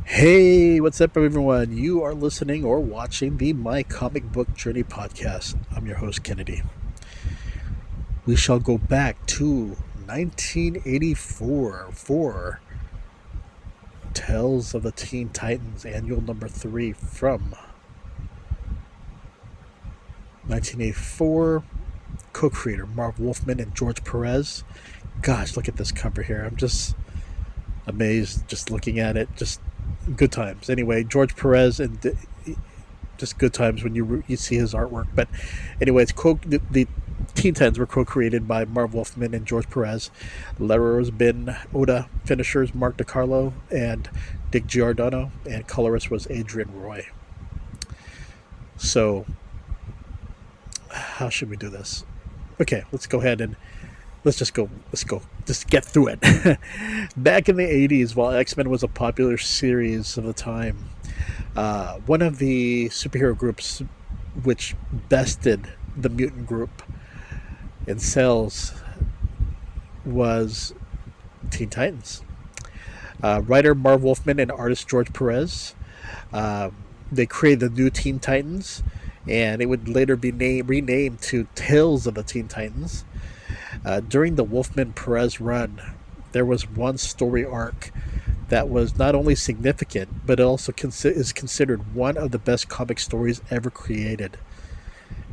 Hey, what's up, everyone? You are listening or watching the My Comic Book Journey podcast. I'm your host, Kennedy. We shall go back to 1984 for Tales of the Teen Titans, annual number 3 from 1984. Co-creator Marv Wolfman and George Perez. Gosh, look at this cover here. I'm just amazed just looking at it. Just good times. Anyway, George Perez and just good times when you see his artwork. But anyway, the Teen Titans were co-created by Marv Wolfman and George Perez. Letterers Ben Oda, finishers Mark DeCarlo and Dick Giordano, and colorist was Adrienne Roy. So, how should we do this? Okay, let's go ahead and Just get through it. Back in the 80s, while X-Men was a popular series of the time, one of the superhero groups which bested the mutant group in sales was Teen Titans. Writer Marv Wolfman and artist George Perez, they created the new Teen Titans, and it would later be renamed to Tales of the Teen Titans. During the Wolfman Perez run, there was one story arc that was not only significant, but it also is considered one of the best comic stories ever created.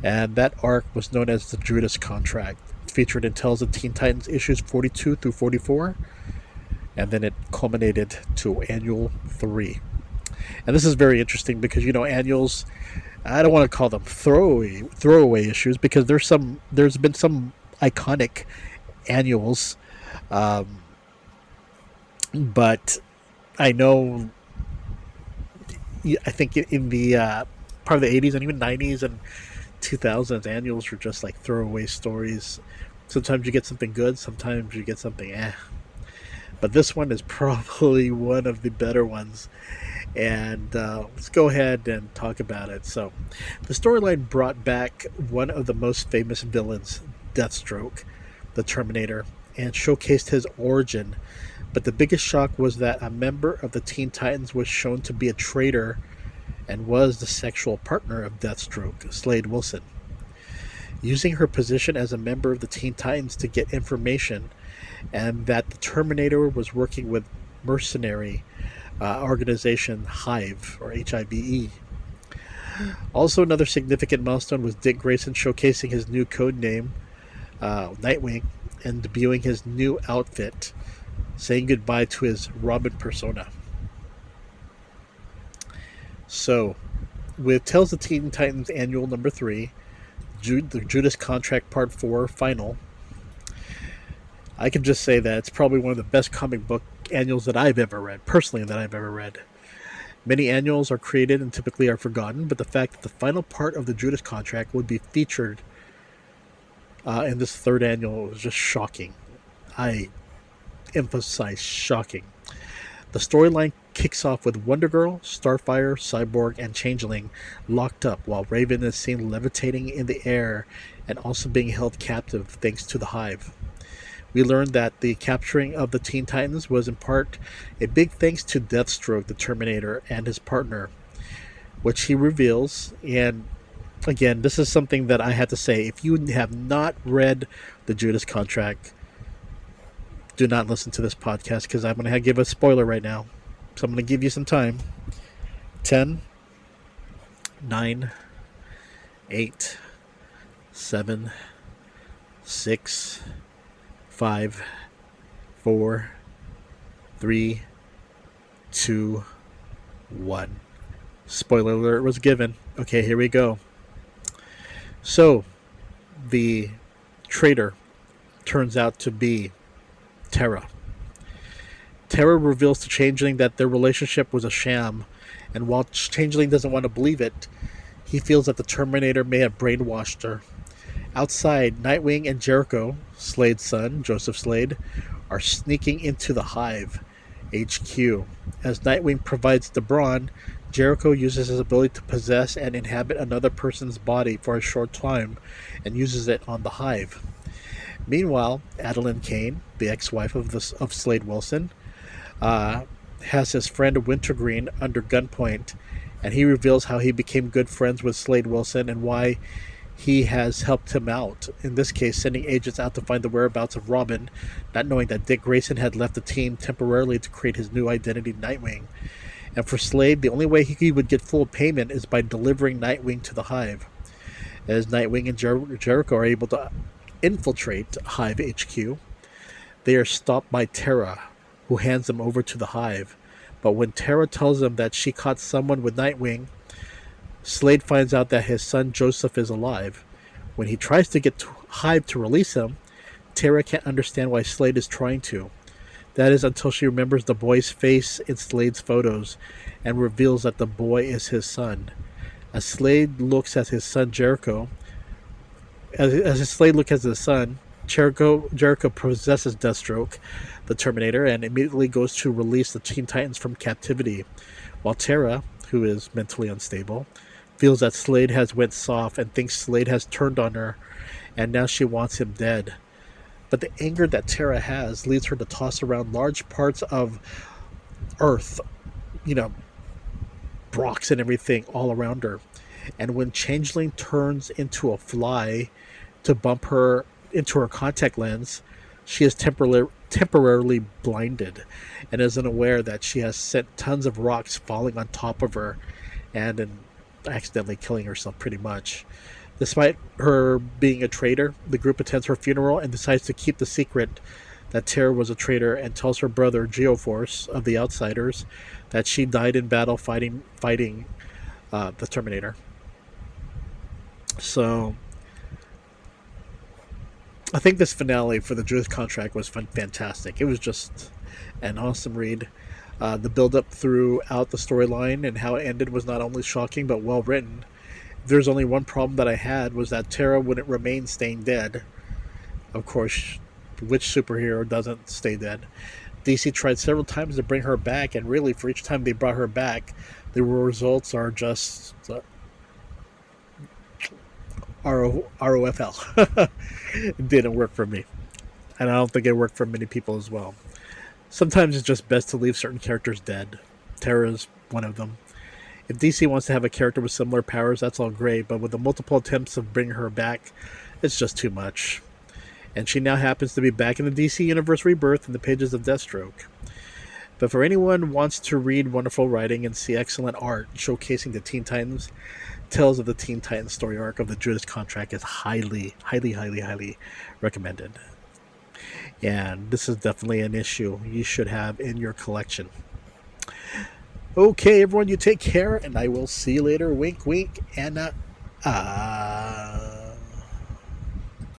And that arc was known as the Judas Contract, featured in Tales of Teen Titans issues 42 through 44, and then it culminated to Annual 3. And this is very interesting because, annuals, I don't want to call them throwaway issues, because there's been some iconic annuals, but I know, I think in the part of the 80s and even 90s and 2000s, annuals were just like throwaway stories. Sometimes you get something good, sometimes you get something but this one is probably one of the better ones, and let's go ahead and talk about it. So the storyline brought back one of the most famous villains, Deathstroke, the Terminator, and showcased his origin. But the biggest shock was that a member of the Teen Titans was shown to be a traitor and was the sexual partner of Deathstroke, Slade Wilson. Using her position as a member of the Teen Titans to get information, and that the Terminator was working with mercenary organization Hive, or HIVE. Also, another significant milestone was Dick Grayson showcasing his new code name, Nightwing, and debuting his new outfit, saying goodbye to his Robin persona. So, with Tales of Teen Titans Annual number 3, the Judas Contract Part 4 Final, I can just say that it's probably one of the best comic book annuals that I've ever read, personally, that I've ever read. Many annuals are created and typically are forgotten, but the fact that the final part of the Judas Contract would be featured in this third annual was just shocking. I emphasize shocking. The storyline kicks off with Wonder Girl, Starfire, Cyborg, and Changeling locked up, while Raven is seen levitating in the air and also being held captive thanks to the Hive. We learned that the capturing of the Teen Titans was in part a big thanks to Deathstroke, the Terminator, and his partner, which he reveals. And again, this is something that I had to say. If you have not read the Judas Contract, do not listen to this podcast, because I'm going to give a spoiler right now. So I'm going to give you some time. 10, 9, 8, 7, 6, 5, 4, 3, 2, 1. Spoiler alert was given. Okay, here we go. So, the traitor turns out to be Terra. Terra reveals to Changeling that their relationship was a sham, and while Changeling doesn't want to believe it, he feels that the Terminator may have brainwashed her. Outside, Nightwing and Jericho, Slade's son, Joseph Slade, are sneaking into the Hive HQ. As Nightwing provides the brawn, Jericho uses his ability to possess and inhabit another person's body for a short time and uses it on the Hive. Meanwhile, Adeline Kane, the ex-wife of Slade Wilson, has his friend Wintergreen under gunpoint, and he reveals how he became good friends with Slade Wilson and why he has helped him out. In this case, sending agents out to find the whereabouts of Robin, not knowing that Dick Grayson had left the team temporarily to create his new identity, Nightwing. And for Slade, the only way he would get full payment is by delivering Nightwing to the Hive. As Nightwing and Jericho are able to infiltrate Hive HQ, they are stopped by Terra, who hands them over to the Hive. But when Terra tells them that she caught someone with Nightwing, Slade finds out that his son Joseph is alive. When he tries to get Hive to release him, Terra can't understand why Slade is trying to. That is until she remembers the boy's face in Slade's photos and reveals that the boy is his son. As Slade looks at his son Jericho, Jericho possesses Deathstroke, the Terminator, and immediately goes to release the Teen Titans from captivity, while Terra, who is mentally unstable, feels that Slade has went soft and thinks Slade has turned on her, and now she wants him dead. But the anger that Terra has leads her to toss around large parts of Earth, rocks and everything all around her. And when Changeling turns into a fly to bump her into her contact lens, she is temporarily blinded and is unaware that she has sent tons of rocks falling on top of her and accidentally killing herself pretty much. Despite her being a traitor, the group attends her funeral and decides to keep the secret that Terra was a traitor and tells her brother Geoforce of the Outsiders that she died in battle fighting the Terminator. So I think this finale for the Judas Contract was fantastic. It was just an awesome read. The build-up throughout the storyline and how it ended was not only shocking but well written. There's only one problem that I had was that Terra wouldn't remain staying dead. Of course, which superhero doesn't stay dead? DC tried several times to bring her back, and really for each time they brought her back, the results are just ROFL. It didn't work for me. And I don't think it worked for many people as well. Sometimes it's just best to leave certain characters dead. Terra's one of them. If DC wants to have a character with similar powers, that's all great, but with the multiple attempts of bringing her back, it's just too much. And she now happens to be back in the DC Universe Rebirth in the pages of Deathstroke. But for anyone who wants to read wonderful writing and see excellent art showcasing the Teen Titans, Tales of the Teen Titans story arc of the Judas Contract is highly, highly, highly, highly recommended. And this is definitely an issue you should have in your collection. Okay, everyone, you take care, and I will see you later. Wink, wink, and